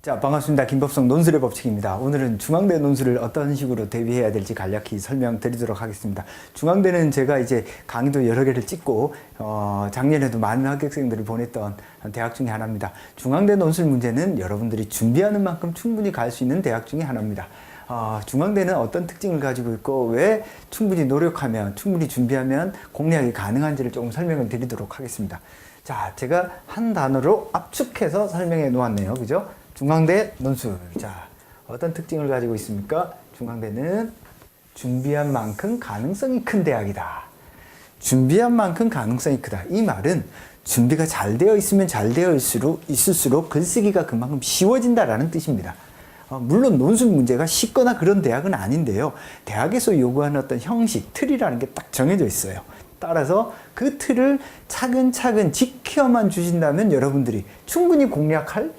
자, 반갑습니다. 김법성 논술의 법칙입니다. 오늘은 중앙대 논술을 어떤 식으로 대비해야 될지 간략히 설명드리도록 하겠습니다. 중앙대는 제가 이제 강의도 여러 개를 찍고 작년에도 많은 합격생들을 보냈던 대학 중에 하나입니다. 중앙대 논술 문제는 여러분들이 준비하는 만큼 충분히 갈 수 있는 대학 중에 하나입니다. 중앙대는 어떤 특징을 가지고 있고 왜 충분히 노력하면, 충분히 준비하면 공략이 가능한지를 조금 설명을 드리도록 하겠습니다. 자, 제가 한 단어로 압축해서 설명해 놓았네요. 그죠? 중앙대 논술. 자, 어떤 특징을 가지고 있습니까? 중앙대는 준비한 만큼 가능성이 큰 대학이다. 준비한 만큼 가능성이 크다. 이 말은 준비가 잘 되어 있으면 잘 되어 있을수록 글쓰기가 그만큼 쉬워진다라는 뜻입니다. 물론 논술 문제가 쉽거나 그런 대학은 아닌데요. 대학에서 요구하는 어떤 형식, 틀이라는 게 딱 정해져 있어요. 따라서 그 틀을 차근차근 지켜만 주신다면 여러분들이 충분히 공략할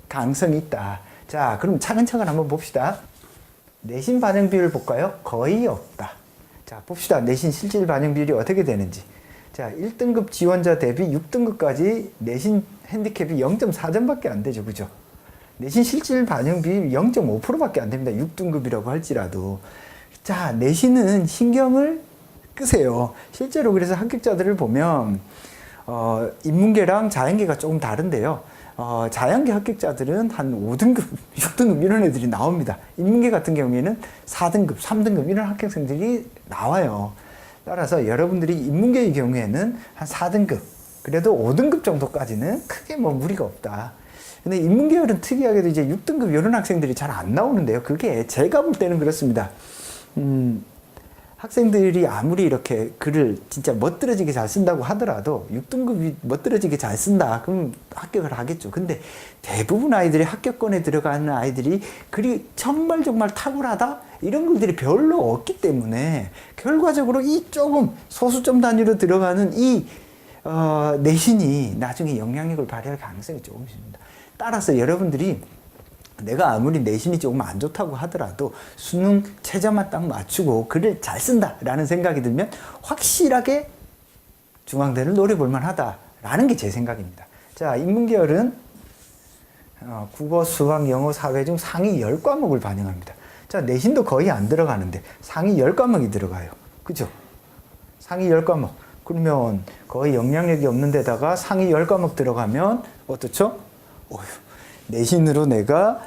가능성이 있다. 자, 그럼 차근차근 한번 봅시다. 내신 반영 비율 볼까요? 거의 없다. 자, 봅시다. 내신 실질 반영 비율이 어떻게 되는지. 자, 1등급 지원자 대비 6등급까지 내신 핸디캡이 0.4점밖에 안 되죠. 그죠? 내신 실질 반영 비율 0.5%밖에 안 됩니다. 6등급이라고 할지라도. 자, 내신은 신경을 끄세요. 실제로 그래서 합격자들을 보면 인문계랑 자연계가 조금 다른데요. 자연계 합격자들은 한 5등급, 6등급 이런 애들이 나옵니다. 인문계 같은 경우에는 4등급, 3등급 이런 합격생들이 나와요. 따라서 여러분들이 인문계의 경우에는 한 4등급, 그래도 5등급 정도까지는 크게 뭐 무리가 없다. 근데 인문계열은 특이하게도 이제 6등급 이런 학생들이 잘 안 나오는데요. 그게 제가 볼 때는 그렇습니다. 학생들이 아무리 이렇게 글을 진짜 멋들어지게 잘 쓴다고 하더라도 6등급이 멋들어지게 잘 쓴다. 그럼 합격을 하겠죠. 근데 대부분 아이들이 합격권에 들어가는 아이들이 글이 정말 탁월하다? 이런 글들이 별로 없기 때문에 결과적으로 이 조금 소수점 단위로 들어가는 이 내신이 나중에 영향력을 발휘할 가능성이 조금 있습니다. 따라서 여러분들이 내가 아무리 내신이 조금 안 좋다고 하더라도 수능 최저만 딱 맞추고 글을 잘 쓴다라는 생각이 들면 확실하게 중앙대를 노려볼 만하다라는 게 제 생각입니다. 자, 인문계열은 국어, 수학, 영어, 사회 중 상위 10과목을 반영합니다. 자, 내신도 거의 안 들어가는데 상위 10과목이 들어가요. 그죠? 상위 10과목. 그러면 거의 영향력이 없는 데다가 상위 10과목 들어가면 어떻죠? 내신으로 내가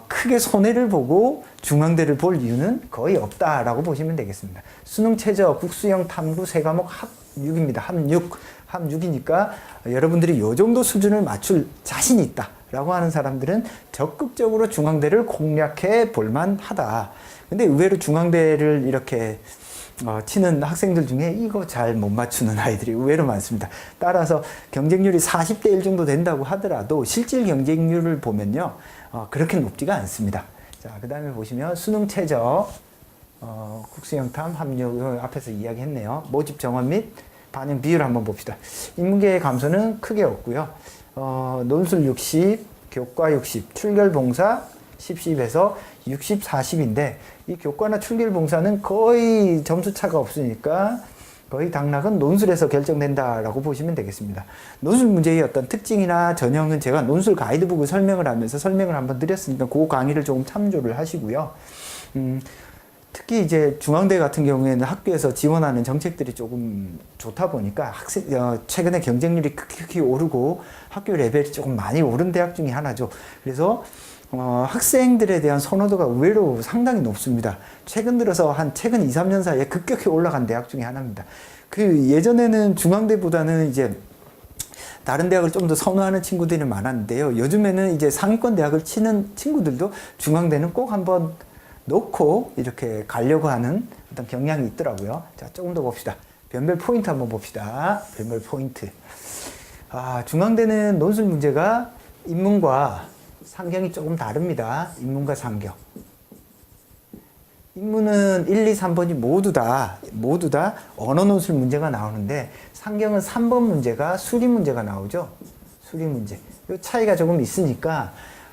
크게 손해를 보고 중앙대를 볼 이유는 거의 없다라고 보시면 되겠습니다. 수능 최저, 국수형, 탐구 세 과목 합6입니다. 합6이니까 여러분들이 이 정도 수준을 맞출 자신이 있다라고 하는 사람들은 적극적으로 중앙대를 공략해 볼만 하다. 근데 의외로 중앙대를 이렇게 치는 학생들 중에 이거 잘 못 맞추는 아이들이 의외로 많습니다. 따라서 경쟁률이 40대 1 정도 된다고 하더라도 실질 경쟁률을 보면요, 그렇게 높지가 않습니다. 자, 그 다음에 보시면 수능 최저, 국수형탐, 합류, 앞에서 이야기했네요. 모집 정원 및 반영 비율 한번 봅시다. 인문계의 감소는 크게 없고요. 논술 60, 교과 60, 출결 봉사 10에서 60, 40인데 이 교과나 출결 봉사는 거의 점수 차가 없으니까 거의 당락은 논술에서 결정된다라고 보시면 되겠습니다. 논술 문제의 어떤 특징이나 전형은 제가 논술 가이드북을 설명을 하면서 설명을 한번 드렸으니까 그 강의를 조금 참조를 하시고요. 특히 이제 중앙대 같은 경우에는 학교에서 지원하는 정책들이 조금 좋다 보니까 최근에 경쟁률이 크게 오르고 학교 레벨이 조금 많이 오른 대학 중에 하나죠. 그래서 학생들에 대한 선호도가 의외로 상당히 높습니다. 최근 들어서 최근 2, 3년 사이에 급격히 올라간 대학 중에 하나입니다. 예전에는 중앙대보다는 이제 다른 대학을 좀 더 선호하는 친구들이 많았는데요. 요즘에는 이제 상위권 대학을 치는 친구들도 중앙대는 꼭 한번 놓고 이렇게 가려고 하는 어떤 경향이 있더라고요. 자, 조금 더 봅시다. 변별 포인트 한번 봅시다. 변별 포인트. 중앙대는 논술 문제가 인문과 상경이 조금 다릅니다. 인문과 상경. 인문은 1, 2, 3번이 모두 다 언어 논술 문제가 나오는데 상경은 3번 문제가 수리 문제가 나오죠. 수리 문제. 이 차이가 조금 있으니까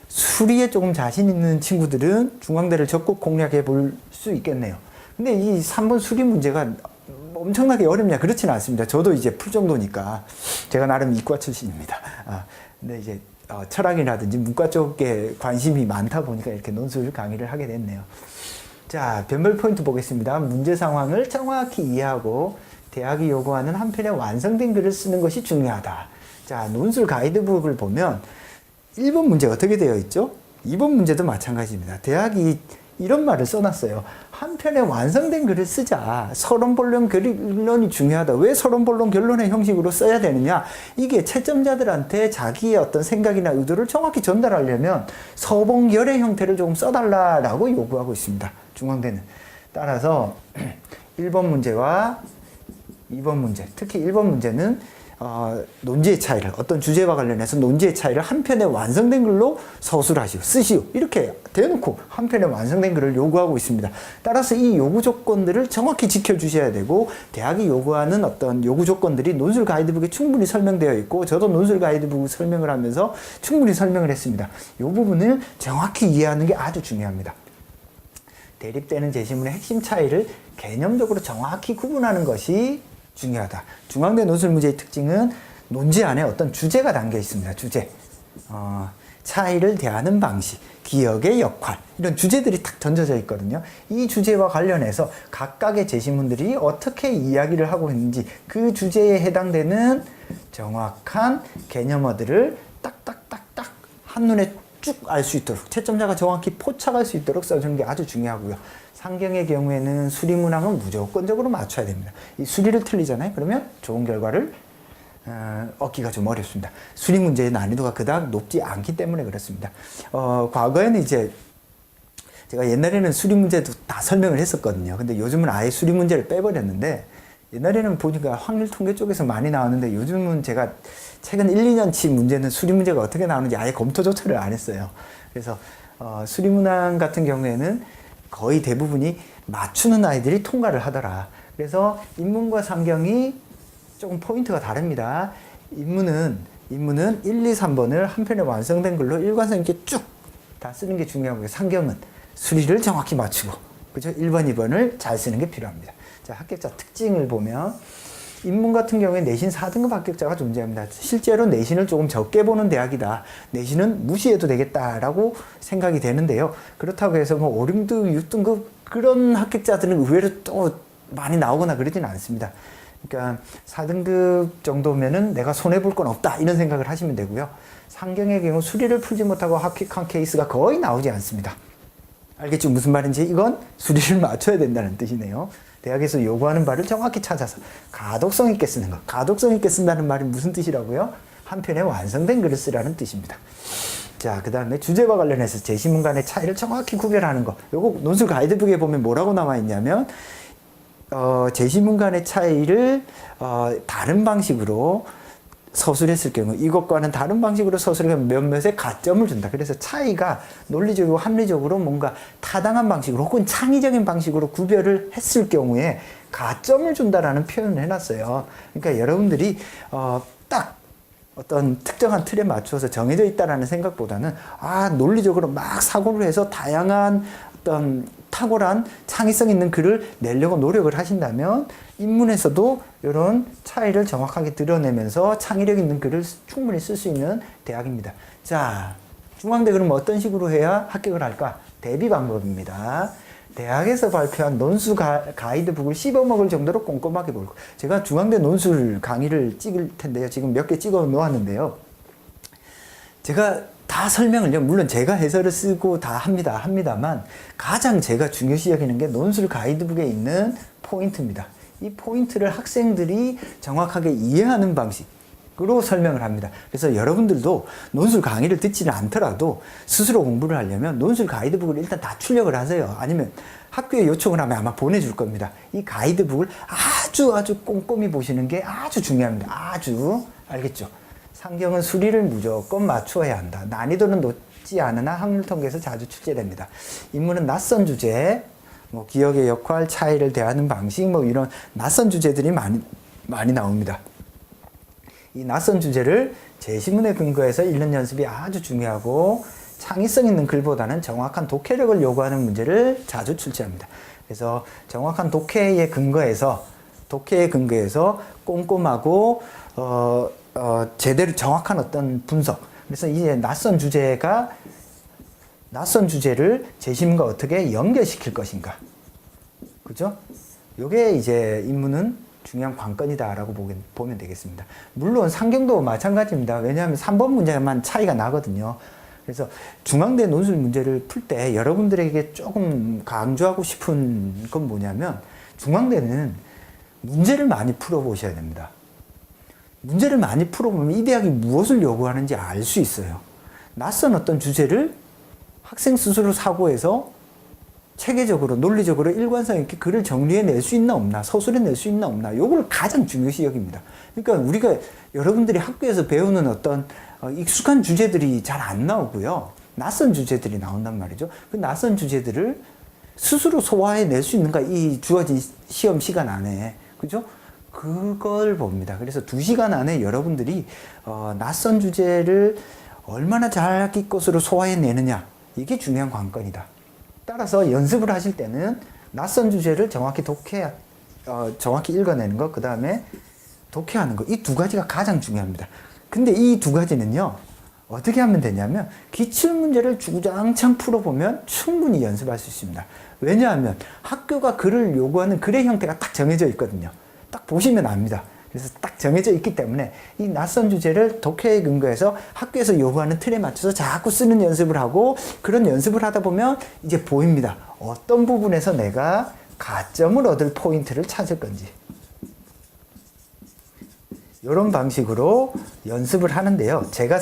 수리에 조금 자신 있는 친구들은 중앙대를 적극 공략해 볼 수 있겠네요. 근데 이 3번 수리 문제가 엄청나게 어렵냐? 그렇지는 않습니다. 저도 이제 풀 정도니까. 제가 나름 이과 출신입니다. 근데 이제 철학이라든지 문과 쪽에 관심이 많다 보니까 이렇게 논술 강의를 하게 됐네요. 자, 변별 포인트 보겠습니다. 문제 상황을 정확히 이해하고 대학이 요구하는 한 편의 완성된 글을 쓰는 것이 중요하다. 자, 논술 가이드북을 보면 1번 문제 어떻게 되어 있죠? 2번 문제도 마찬가지입니다. 대학이 이런 말을 써놨어요. 한 편의 완성된 글을 쓰자. 서론본론 결론이 중요하다. 왜 서론본론 결론의 형식으로 써야 되느냐? 이게 채점자들한테 자기의 어떤 생각이나 의도를 정확히 전달하려면 서본결의 형태를 조금 써달라라고 요구하고 있습니다. 중앙대는. 따라서 1번 문제와 2번 문제, 특히 1번 문제는 논지의 차이를, 어떤 주제와 관련해서 논지의 차이를 한 편의 완성된 글로 서술하시오, 쓰시오, 이렇게 대놓고 한 편의 완성된 글을 요구하고 있습니다. 따라서 이 요구 조건들을 정확히 지켜주셔야 되고, 대학이 요구하는 어떤 요구 조건들이 논술 가이드북에 충분히 설명되어 있고, 저도 논술 가이드북 설명을 하면서 충분히 설명을 했습니다. 이 부분을 정확히 이해하는 게 아주 중요합니다. 대립되는 제시문의 핵심 차이를 개념적으로 정확히 구분하는 것이 중요하다. 중앙대 논술 문제의 특징은 논지 안에 어떤 주제가 담겨 있습니다. 주제. 차이를 대하는 방식, 기억의 역할, 이런 주제들이 탁 던져져 있거든요. 이 주제와 관련해서 각각의 제시문들이 어떻게 이야기를 하고 있는지 그 주제에 해당되는 정확한 개념어들을 딱딱딱딱 한눈에 쭉 알 수 있도록, 채점자가 정확히 포착할 수 있도록 써주는 게 아주 중요하고요. 상경의 경우에는 수리 문항은 무조건적으로 맞춰야 됩니다. 이 수리를 틀리잖아요. 그러면 좋은 결과를 얻기가 좀 어렵습니다. 수리 문제의 난이도가 그닥 높지 않기 때문에 그렇습니다. 과거에는 이제 제가 옛날에는 수리 문제도 다 설명을 했었거든요. 근데 요즘은 아예 수리 문제를 빼버렸는데, 옛날에는 보니까 확률 통계 쪽에서 많이 나왔는데 요즘은 제가 최근 1, 2년치 문제는 수리 문제가 어떻게 나오는지 아예 검토조차를 안 했어요. 그래서 수리 문항 같은 경우에는 거의 대부분이 맞추는 아이들이 통과를 하더라. 그래서 인문과 상경이 조금 포인트가 다릅니다. 인문은 1, 2, 3번을 한 편에 완성된 글로 일관성 있게 쭉 다 쓰는 게 중요하고요. 상경은 수리를 정확히 맞추고, 그죠? 1번, 2번을 잘 쓰는 게 필요합니다. 자, 합격자 특징을 보면 인문 같은 경우에 내신 4등급 합격자가 존재합니다. 실제로 내신을 조금 적게 보는 대학이다. 내신은 무시해도 되겠다라고 생각이 되는데요. 그렇다고 해서 뭐 5, 6등급, 6등급 그런 합격자들은 의외로 또 많이 나오거나 그러지는 않습니다. 그러니까 4등급 정도면은 내가 손해볼 건 없다, 이런 생각을 하시면 되고요. 상경의 경우 수리를 풀지 못하고 합격한 케이스가 거의 나오지 않습니다. 알겠죠? 무슨 말인지? 이건 수리를 맞춰야 된다는 뜻이네요. 대학에서 요구하는 바를 정확히 찾아서 가독성 있게 쓰는 것. 가독성 있게 쓴다는 말이 무슨 뜻이라고요? 한 편에 완성된 글을 쓰라는 뜻입니다. 자, 그 다음에 주제와 관련해서 제시문 간의 차이를 정확히 구별하는 것. 요거 논술 가이드북에 보면 뭐라고 나와 있냐면, 제시문 간의 차이를 다른 방식으로 서술했을 경우, 이것과는 다른 방식으로 서술하면 몇몇의 가점을 준다. 그래서 차이가 논리적이고 합리적으로 뭔가 타당한 방식으로 혹은 창의적인 방식으로 구별을 했을 경우에 가점을 준다라는 표현을 해놨어요. 그러니까 여러분들이 딱 어떤 특정한 틀에 맞춰서 정해져 있다라는 생각보다는 논리적으로 막 사고를 해서 다양한 어떤 탁월한 창의성 있는 글을 내려고 노력을 하신다면 인문에서도 이런 차이를 정확하게 드러내면서 창의력 있는 글을 충분히 쓸 수 있는 대학입니다. 자, 중앙대 그럼 어떤 식으로 해야 합격을 할까? 대비 방법입니다. 대학에서 발표한 논술 가이드북을 씹어먹을 정도로 꼼꼼하게 볼 거. 제가 중앙대 논술 강의를 찍을 텐데요. 지금 몇 개 찍어 놓았는데요. 제가 다 설명을요, 물론 제가 해설을 쓰고 다 합니다만 가장 제가 중요시 여기는 게 논술 가이드북에 있는 포인트입니다. 이 포인트를 학생들이 정확하게 이해하는 방식으로 설명을 합니다. 그래서 여러분들도 논술 강의를 듣지는 않더라도 스스로 공부를 하려면 논술 가이드북을 일단 다 출력을 하세요. 아니면 학교에 요청을 하면 아마 보내줄 겁니다. 이 가이드북을 아주 꼼꼼히 보시는 게 아주 중요합니다. 아주. 알겠죠? 상경은 수리를 무조건 맞추어야 한다. 난이도는 높지 않으나 확률 통계에서 자주 출제됩니다. 인문은 낯선 주제, 뭐 기억의 역할, 차이를 대하는 방식, 뭐 이런 낯선 주제들이 많이 나옵니다. 이 낯선 주제를 제시문에 근거해서 읽는 연습이 아주 중요하고, 창의성 있는 글보다는 정확한 독해력을 요구하는 문제를 자주 출제합니다. 그래서 정확한 독해에 근거해서 꼼꼼하고 제대로 정확한 어떤 분석을 그래서 이제 낯선 주제를 재심과 어떻게 연결시킬 것인가. 그죠? 요게 이제 인문은 중요한 관건이다라고 보면 되겠습니다. 물론 상경도 마찬가지입니다. 왜냐하면 3번 문제만 차이가 나거든요. 그래서 중앙대 논술 문제를 풀 때 여러분들에게 조금 강조하고 싶은 건 뭐냐면 중앙대는 문제를 많이 풀어보셔야 됩니다. 문제를 많이 풀어보면 이 대학이 무엇을 요구하는지 알 수 있어요. 낯선 어떤 주제를 학생 스스로 사고해서 체계적으로 논리적으로 일관성 있게 글을 정리해낼 수 있나 없나, 서술해낼 수 있나 없나, 요걸 가장 중요시 여깁니다. 그러니까 우리가 여러분들이 학교에서 배우는 어떤 익숙한 주제들이 잘 안 나오고요. 낯선 주제들이 나온단 말이죠. 그 낯선 주제들을 스스로 소화해낼 수 있는가, 이 주어진 시험 시간 안에. 그죠? 그걸 봅니다. 그래서 2시간 안에 여러분들이 낯선 주제를 얼마나 자기 것으로 소화해내느냐, 이게 중요한 관건이다. 따라서 연습을 하실 때는 낯선 주제를 정확히 정확히 읽어내는 것, 그 다음에 독해하는 것, 이 2가지가 가장 중요합니다. 근데 이 2가지는요, 어떻게 하면 되냐면, 기출문제를 주구장창 풀어보면 충분히 연습할 수 있습니다. 왜냐하면 학교가 글을 요구하는 글의 형태가 딱 정해져 있거든요. 딱 보시면 압니다. 그래서 딱 정해져 있기 때문에 이 낯선 주제를 독해에 근거해서 학교에서 요구하는 틀에 맞춰서 자꾸 쓰는 연습을 하고, 그런 연습을 하다 보면 이제 보입니다. 어떤 부분에서 내가 가점을 얻을 포인트를 찾을 건지. 이런 방식으로 연습을 하는데요. 제가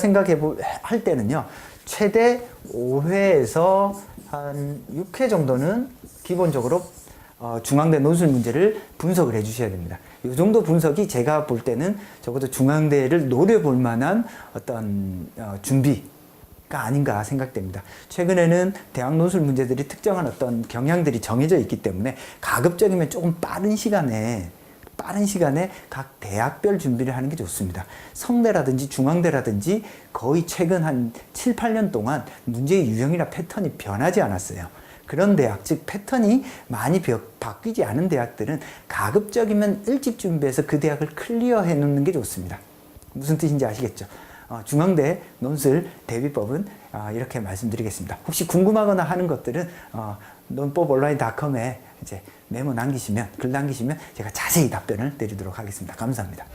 할 때는요, 최대 5회에서 한 6회 정도는 기본적으로 중앙대 논술 문제를 분석을 해 주셔야 됩니다. 이 정도 분석이 제가 볼 때는 적어도 중앙대를 노려볼 만한 어떤 준비가 아닌가 생각됩니다. 최근에는 대학 논술 문제들이 특정한 어떤 경향들이 정해져 있기 때문에 가급적이면 조금 빠른 시간에 각 대학별 준비를 하는 게 좋습니다. 성대라든지 중앙대라든지 거의 최근 한 7, 8년 동안 문제의 유형이나 패턴이 변하지 않았어요. 그런 대학, 즉 패턴이 많이 바뀌지 않은 대학들은 가급적이면 일찍 준비해서 그 대학을 클리어해 놓는 게 좋습니다. 무슨 뜻인지 아시겠죠? 중앙대 논술 대비법은 이렇게 말씀드리겠습니다. 혹시 궁금하거나 하는 것들은 논법온라인.com에 이제 글 남기시면 제가 자세히 답변을 드리도록 하겠습니다. 감사합니다.